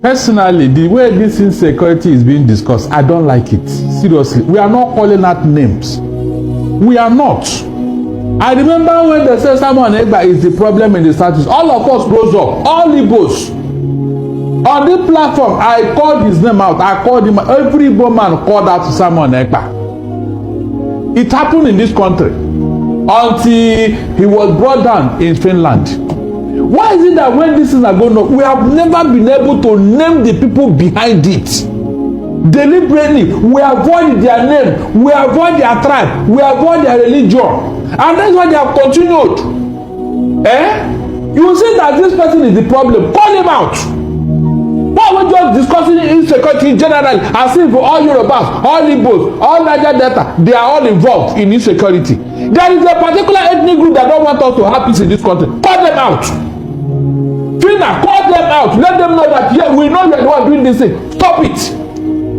Personally, the way this insecurity is being discussed, I don't like it. Seriously, we are not calling out names. We are not. I remember when they said Simon Egba is the problem in the status. All of us rose up, all Igbos. On this platform, I called his name out. I called him. Every Igbo man called out to Simon Egba. It happened in this country until he was brought down in Finland. Why is it that when these things are going on, we have never been able to name the people behind it? Deliberately, we avoid their name, we avoid their tribe, we avoid their religion. And that's why they have continued. You see that this person is the problem. Call him out. Why are we just discussing insecurity in general as if all Yorubas, all Igbos, all Niger Delta, they are all involved in insecurity? There is a particular ethnic group that don't want us to have peace in this country. Call them out. Fina, call them out. Let them know that, yeah, we know you are the one doing this thing. Stop it.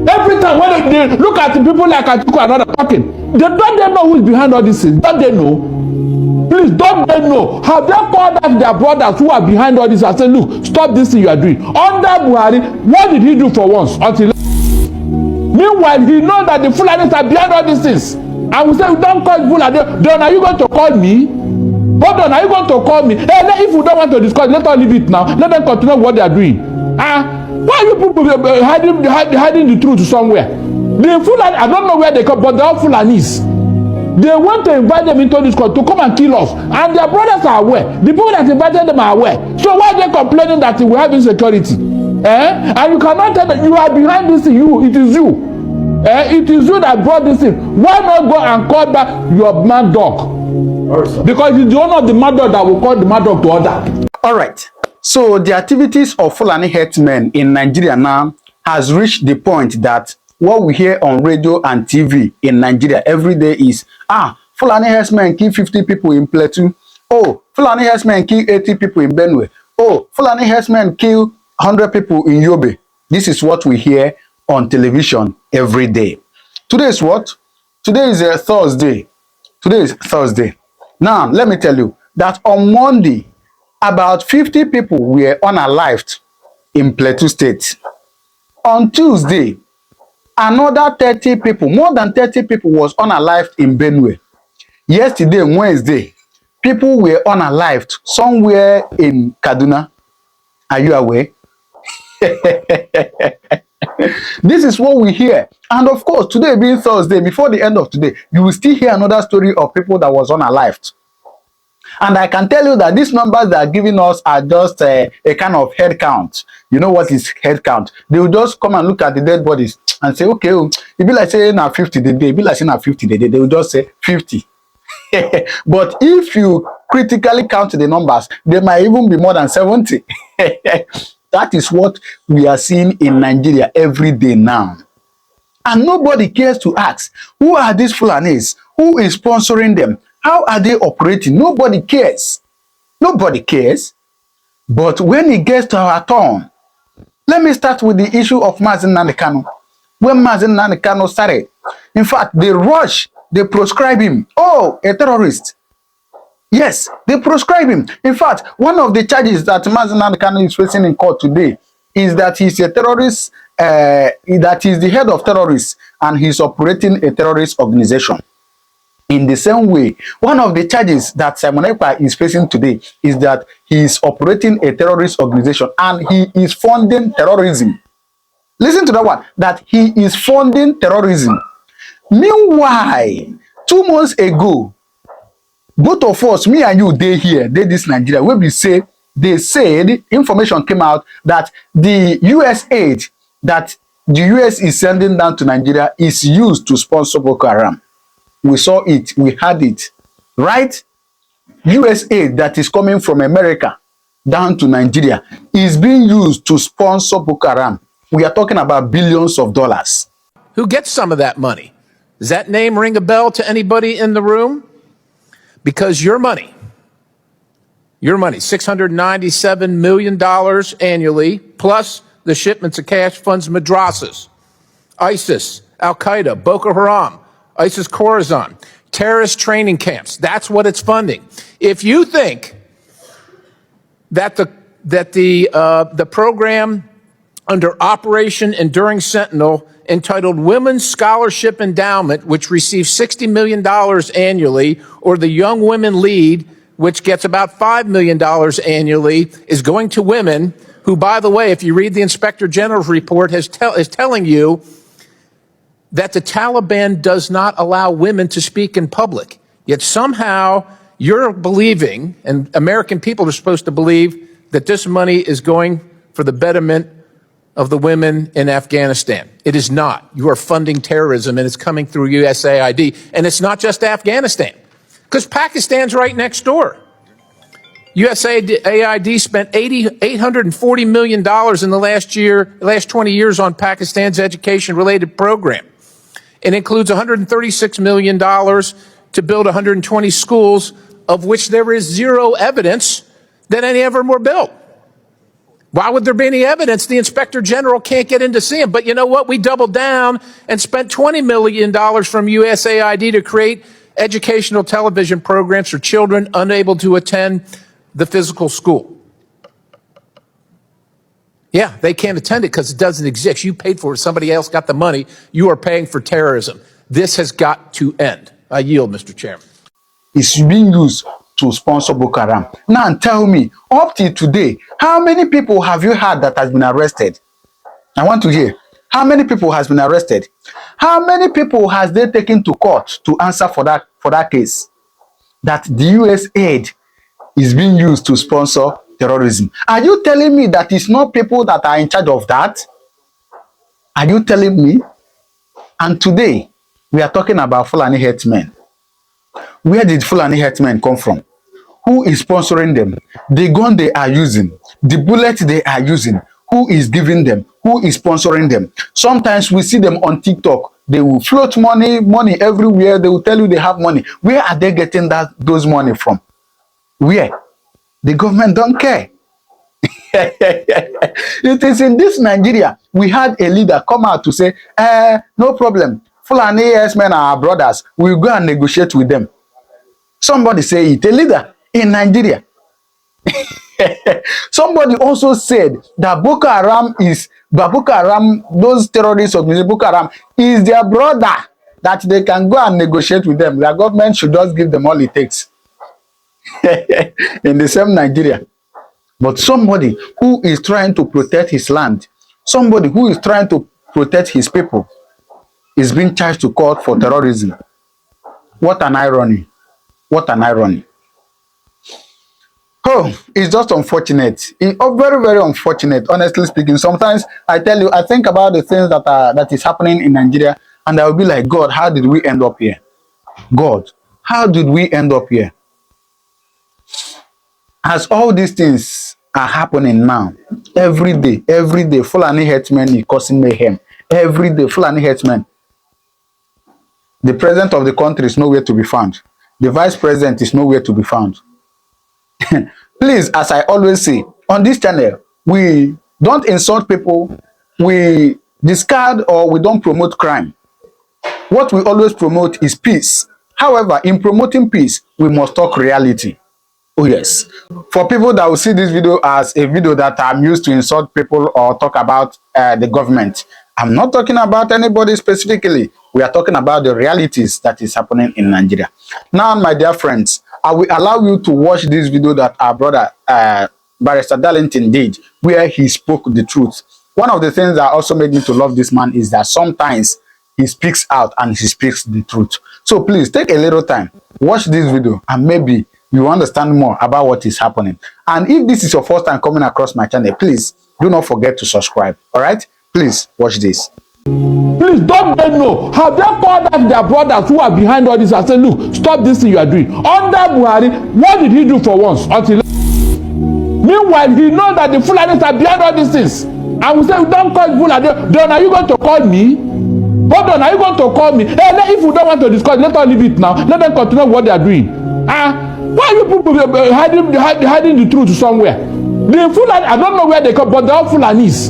Every time when they look at the people like Atiku and other talking, don't they know who is behind all these things? Don't they know? Please, don't they know? Have they called out their brothers who are behind all this and said, look, stop this thing you are doing? Under Buhari, what did he do for once? Until meanwhile, he knows that the Fulanis are behind all these things. And we say, don't call Fulani. Then are you going to call me? Hold on, are you going to call me? Hey, if we don't want to discuss, let us leave it now. Let them continue what they are doing. Why are you people hiding the truth somewhere? The Fulani, I don't know where they come, but they're all Fulanis. They want to invite them into this court to come and kill us. And their brothers are aware. The people that invited them are aware. So why are they complaining that we have insecurity? And you cannot tell that you are behind this thing. It is you. It is you that brought this in. Why not go and call back your mad dog? Because it's the owner of the mad dog that will call the mad dog to order. All right. So the activities of Fulani Herdsmen in Nigeria now has reached the point that what we hear on radio and TV in Nigeria every day is, Fulani Herdsmen kill 50 people in Plateau. Oh, Fulani Herdsmen kill 80 people in Benue. Oh, Fulani Herdsmen kill 100 people in Yobe. This is what we hear on television every day. Today is what? Today is Thursday. Today is Thursday. Now, let me tell you that on Monday, about 50 people were unalived in Plateau State. On Tuesday, another 30 people, more than 30 people was unalived in Benue. Yesterday, Wednesday, people were unalived somewhere in Kaduna. Are you aware? This is what we hear. And of course, today being Thursday, before the end of today, you will still hear another story of people that was unalived. And I can tell you that these numbers they are giving us are just a kind of head count. You know what is head count? They will just come and look at the dead bodies and say, okay, it be like saying now 50 the day, it be like saying now 50 the day. They will just say 50. But if you critically count the numbers, they might even be more than 70. That is what we are seeing in Nigeria every day now. And nobody cares to ask, who are these Fulanis? Who is sponsoring them? How are they operating? Nobody cares. Nobody cares. But when it gets to our turn, let me start with the issue of Mazen Nnamdi Kanu. When Mazen Nnamdi Kanu started, in fact, they rush, they proscribe him. Oh, a terrorist. Yes, they proscribe him. In fact, one of the charges that Mazen Nnamdi Kanu is facing in court today is that he's a terrorist, that he's the head of terrorists and he's operating a terrorist organization. In the same way, one of the charges that Simon Ekpa is facing today is that he is operating a terrorist organization and he is funding terrorism. Listen to that one, that he is funding terrorism. Meanwhile, 2 months ago, both of us, me and you, they this Nigeria, where we say, they said, information came out that the US aid that the US is sending down to Nigeria is used to sponsor Boko Haram. We saw it, we had it, right? US aid that is coming from America down to Nigeria is being used to sponsor Boko Haram. We are talking about billions of dollars. Who gets some of that money? Does that name ring a bell to anybody in the room? Because your money, $697 million annually, plus the shipments of cash funds madrasas, ISIS, Al-Qaeda, Boko Haram, ISIS Khorasan, terrorist training camps. That's what it's funding. If you think that the program under Operation Enduring Sentinel entitled Women's Scholarship Endowment, which receives $60 million annually, or the Young Women Lead, which gets about $5 million annually, is going to women who, by the way, if you read the Inspector General's report, is telling you that the Taliban does not allow women to speak in public. Yet somehow you're believing, and American people are supposed to believe, that this money is going for the betterment of the women in Afghanistan. It is not. You are funding terrorism, and it's coming through USAID. And it's not just Afghanistan, because Pakistan's right next door. USAID spent $840 million in the last 20 years on Pakistan's education-related program. It includes $136 million to build 120 schools, of which there is zero evidence that any of them were built. Why would there be any evidence? The Inspector General can't get in to see them. But you know what? We doubled down and spent $20 million from USAID to create educational television programs for children unable to attend the physical school. Yeah, they can't attend it because it doesn't exist. You paid for it. Somebody else got the money. You are paying for terrorism. This has got to end. I yield, Mr. Chairman. It's being used to sponsor Boko Haram. Now tell me, up till today, how many people have you had that has been arrested? I want to hear. How many people has been arrested? How many people has they taken to court to answer for that case? That the US aid is being used to sponsor terrorism. Are you telling me that it's not people that are in charge of that? Are you telling me? And today, we are talking about Fulani Herdsmen. Where did Fulani Herdsmen come from? Who is sponsoring them? The gun they are using, the bullet they are using, who is giving them? Who is sponsoring them? Sometimes we see them on TikTok. They will float money everywhere. They will tell you they have money. Where are they getting those money from? Where? The government don't care. It is in this Nigeria, we had a leader come out to say, no problem. Fulani Herdsmen are our brothers. We'll go and negotiate with them. Somebody say it. A leader in Nigeria. Somebody also said that Boko Haram, those terrorists of Boko Haram, is their brother, that they can go and negotiate with them. Their government should just give them all it takes. In the same Nigeria. But somebody who is trying to protect his land, somebody who is trying to protect his people, is being charged to court for terrorism. What an irony. What an irony. Oh, it's just unfortunate. Very, very unfortunate, honestly speaking. Sometimes I tell you, I think about the things that is happening in Nigeria, and I will be like, God, how did we end up here? God, how did we end up here? As all these things are happening now, every day, Fulani Herdsmen is causing mayhem. Every day, Fulani Herdsmen. The president of the country is nowhere to be found. The vice president is nowhere to be found. Please, as I always say, on this channel, we don't insult people, we discard or we don't promote crime. What we always promote is peace. However, in promoting peace, we must talk reality. Oh yes. For people that will see this video as a video that I'm used to insult people or talk about the government, I'm not talking about anybody specifically. We are talking about the realities that is happening in Nigeria. Now, my dear friends, I will allow you to watch this video that our brother Barrister Darlington did, where he spoke the truth. One of the things that also made me to love this man is that sometimes he speaks out and he speaks the truth. So please take a little time, watch this video, and maybe you understand more about what is happening. And if this is your first time coming across my channel, please do not forget to subscribe. All right? Please watch this. Please don't let know. Have they called out their brothers who are behind all this and say, look, stop this thing you are doing? Under Buhari, what did he do for once? Meanwhile, he knows that the Fulanis are behind all these things. And we say, don't call Fulani. Then are you going to call me? Hold on, are you going to call me? Hey, if you don't want to discuss, let us leave it now. Let them continue what they are doing. Why are you people hiding the truth somewhere? The Fulani, I don't know where they come, but they're all Fulanis.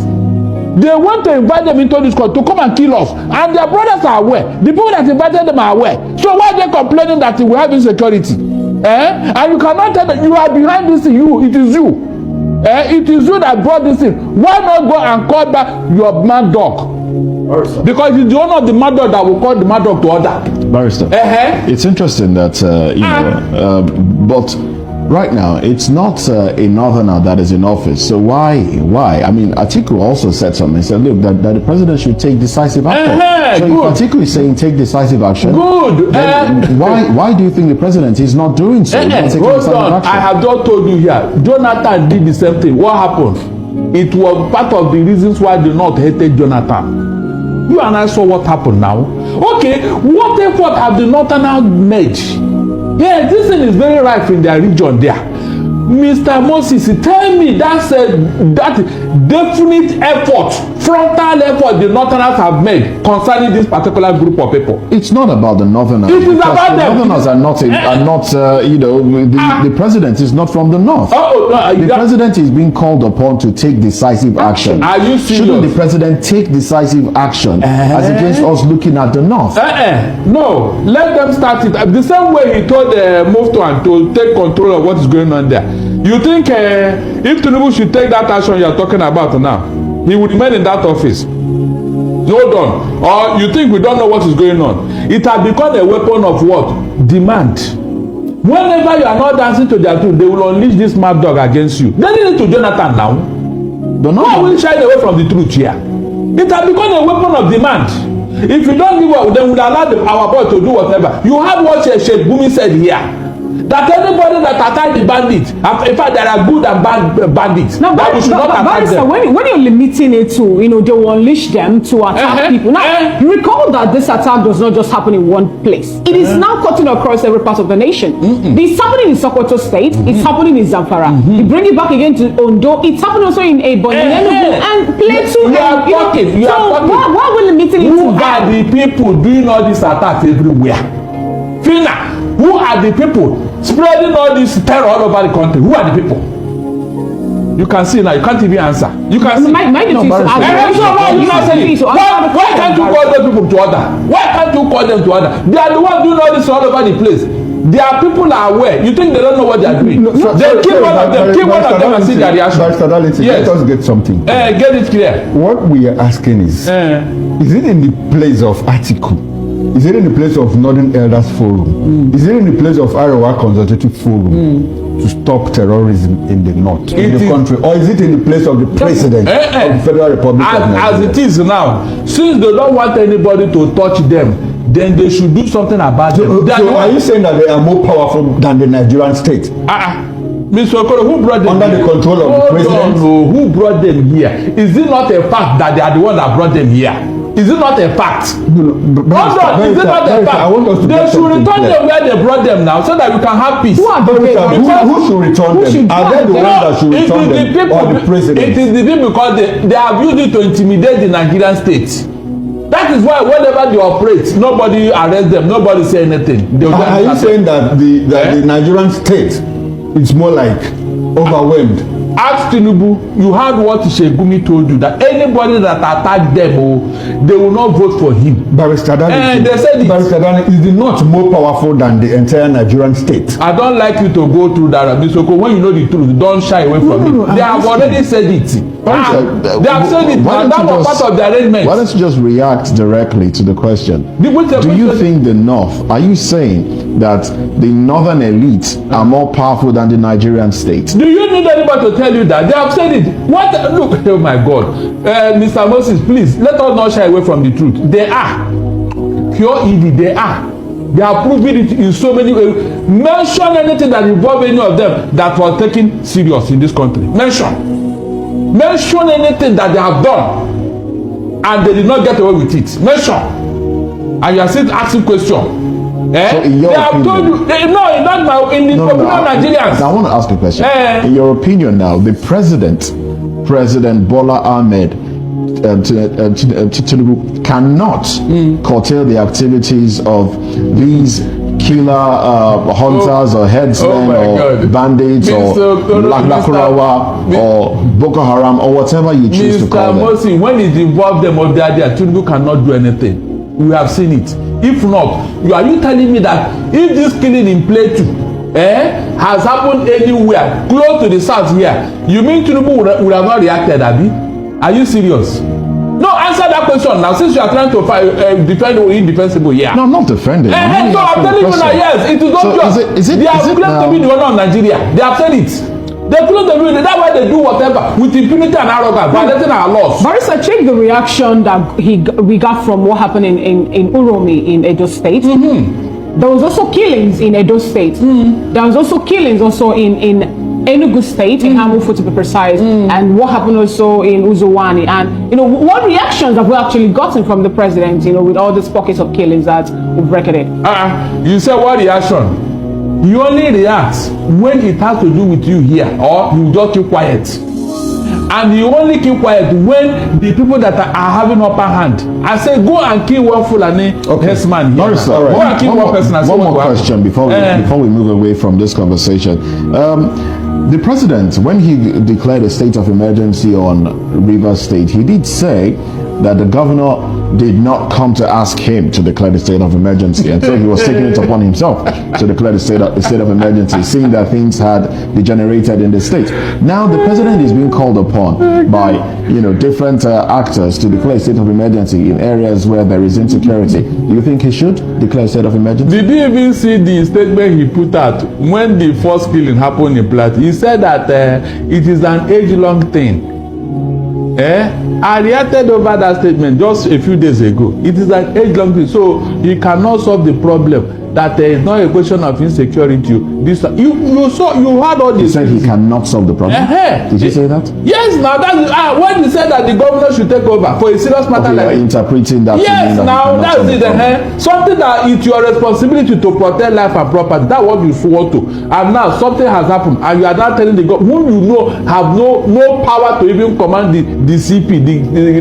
They want to invite them into this court to come and kill us. And their brothers are aware. The people that invited them are aware. So why are they complaining that we have insecurity? And you cannot tell that you are behind this thing. It is you. It is you that brought this in. Why not go and call back your mad dog? Because it's the owner of the mad dog that will call the mad dog to order. Barrister, it's interesting that, but right now, it's not a northerner that is in office. So why? I mean, Atiku also said something. He said, look, that the president should take decisive action. So if Atiku is saying take decisive action, why do you think the president is not doing so? Hold on. I have just told you here. Jonathan did the same thing. What happened? It was part of the reasons why the North hated Jonathan. You and I saw what happened now. Okay, what effort have the Northerners made? Yeah, this thing is very rife in their region there. Mr. Moses, tell me that definite effort, frontal effort the Northerners have made concerning this particular group of people. It's not about the Northerners. It is about them. The Northerners are not the president is not from the North. The president is being called upon to take decisive action. Are you serious? Shouldn't the president take decisive action as against us looking at the North? No, let them start it. The same way he told Muftuan to take control of what is going on there. You think if Tinubu should take that action you are talking about now, he would remain in that office? Hold on. Or you think we don't know what is going on? It has become a weapon of what? Demand. Whenever you are not dancing to their tune, they will unleash this mad dog against you. They did it to Jonathan now. Why will shy away from the truth here? It has become a weapon of demand. If you don't give up, then we'll allow our boy to do whatever. You have what Sheikh Bumi said here. That anybody that attack the bandits, in fact, there are good and bad bandits. Now, that we should not attack them. When you're limiting it to, they will unleash them to attack people. Now, you recall that this attack does not just happen in one place. It is now cutting across every part of the nation. It's happening in Sokoto State. It's happening in Zamfara. You bring it back again to Ondo. It's happening also in Ebonyi and Plateau. You are talking. Why are we limiting it to Who are the people doing all these attacks everywhere? Fina, who are the people spreading all this terror all over the country? Who are the people? You can see now. You can't even answer. You can see. Why can't you call those people to order? Why can't you call them to order? They are the ones doing all this all over the place. Their people are aware. You think they don't know what they are doing? They kill one of them. Kill one of them and see their reaction. Yes. Let us get something. Get it clear. What we are asking is it in the place of Atiku? Is it in the place of Northern Elders Forum? Is it in the place of Arewa Consultative Forum to stop terrorism in the north, in the country? Or is it in the place of the president of the Federal Republic of Nigeria? As it is now, since they don't want anybody to touch them, then they should do something about them. So are you saying that they are more powerful than the Nigerian state? Mr. Okoro, who brought them under here? The control of the president? Who brought them here? Is it not a fact that they are the one that brought them here? Is it not a fact? No, is it not a fact? I want us to they should return them where they brought them now, so that we can have peace. Who should return them? Are they the ones that should return them, or the president? It is the people, because they have used it to intimidate the Nigerian state. That is why whenever they operate, nobody arrest them, nobody say anything. Are you saying that the Nigerian state is more like overwhelmed? Ask Tinubu. You heard what Sheikh Bumi told you, that anybody that attack them, they will not vote for him. Barrister Dani, they said Barrister Dani, is the North more powerful than the entire Nigerian state? I don't like you to go through that, Mr. When you know the truth, don't shy away from it. They have already said it. They have said it. That was part of the arrangement. Why don't you just react directly to the question? Do you think the North, are you saying that the northern elites are more powerful than the Nigerian state? Do you need anybody to tell you that? They have said it. What? Look, oh my God. Mr. Moses, please, let us not shy away from the truth. They are. Pure evil, they are. They have proven it in so many ways. Mention anything that involves any of them that was taken serious in this country. Mention anything that they have done and they did not get away with it. Mention. And you are still asking questions. So in your they have told you. In the popular Nigerians. I want to ask a question. In your opinion now, the President Bola Ahmed Tinubu cannot curtail the activities of these killer hunters or herdsmen or bandits or Lakurawa or Boko Haram or whatever you choose to call them. Mr. Mosi, when it involves them or the idea, Tinubu cannot do anything. We have seen it. If not, are you telling me that if this killing in Plateau has happened anywhere close to the south here, you mean Tinubu would have not reacted, Abi? Are you serious? No, answer that question now, since you are trying to defend the indefensible here. No, I'm not defending. So I'm telling you now, yes, it is obvious. They have claimed to be the owner of Nigeria. They have said it. They claim to be, that's why they do whatever with impunity and arrogance, violating our laws. Barrister, check the reaction that we got from what happened in Uromi in Edo State. There was also killings in Edo State. There was also killings also in Enugu State, in Hamufo to be precise, and what happened also in Uzuwani. And, what reactions have we actually gotten from the president, with all these pockets of killings that we've recorded? You said what reaction? He only reacts when it has to do with you here, or you just keep quiet. And you only keep quiet when the people that are having upper hand. I say, go and kill one Fulani Herdsmen here. Right. Go and kill one person. One more question before we move away from this conversation. The president, when he declared a state of emergency on Rivers State, he did say that the governor did not come to ask him to declare the state of emergency, and so he was taking it upon himself to declare the state of emergency, seeing that things had degenerated in the state. Now the president is being called upon by different actors to declare a state of emergency in areas where there is insecurity. Do you think he should declare a state of emergency? Did you even see the statement he put out when the first killing happened in Plateau? He said that it is an age-long thing. I reacted over that statement just a few days ago. It is an age-long thing, so he cannot solve the problem. That there is not a question of insecurity. You had all this. He said he cannot solve the problem. Did you say that? Yes. Now that's when he said that the governor should take over for a serious matter like this. Interpreting that. Yes. Now that's it. Something that it's your responsibility to protect life and property. That's what you want to. And now something has happened, and you are now telling the government, whom have no power to even command the CP,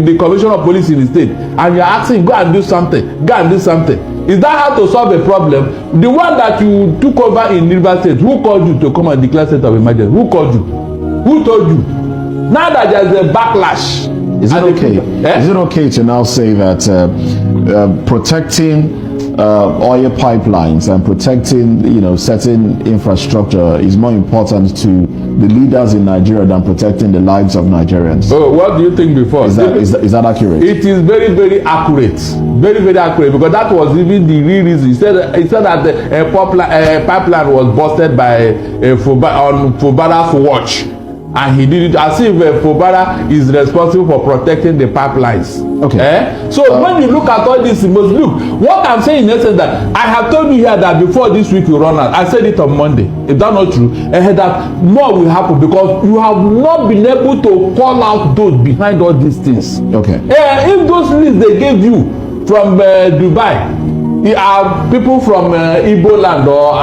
the commissioner of police in the state, and you are asking, go and do something. Go and do something. Is that how to solve a problem? The one that you took over in Rivers State, who called you to come and declare state of emergency? Who called you? Who told you? Now that there's a backlash. Is it okay? Is it okay to now say that protecting oil pipelines and protecting certain infrastructure is more important to the leaders in Nigeria than protecting the lives of Nigerians? Oh, what do you think before? Is that accurate? It is very, very accurate. Very, very accurate, because that was even the real reason. He said that a pipeline was busted by on Fubara's watch, and he did it as if Fubara is responsible for protecting the pipelines. Okay. So when you look at all this, what I'm saying in essence that I have told you here that before this week you run out. I said it on Monday. If that's not true, that more will happen, because you have not been able to call out those behind all these things. Okay. If those lists they gave you from Dubai, are people from Igbo land or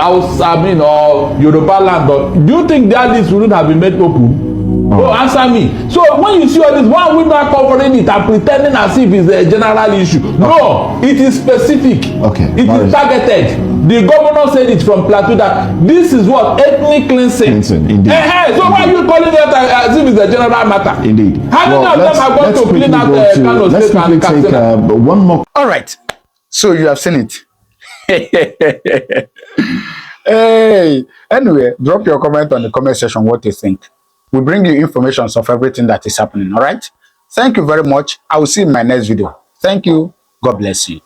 Yoruba land, do you think that list wouldn't have been made open? Oh, answer me. So when you see all this, why are we not covering it and pretending as if it's a general issue? No, it is specific. Okay. It is targeted. The governor said it from Plateau that this is what ethnic cleansing. Indeed. So why are you calling it as if it's a general matter? Indeed. How many of them are going to clean out Kano State and Katsina? One more. All right. So you have seen it. Hey. Anyway, drop your comment on the comment section what you think. We bring you information of everything that is happening. All right. Thank you very much. I will see you in my next video. Thank you. God bless you.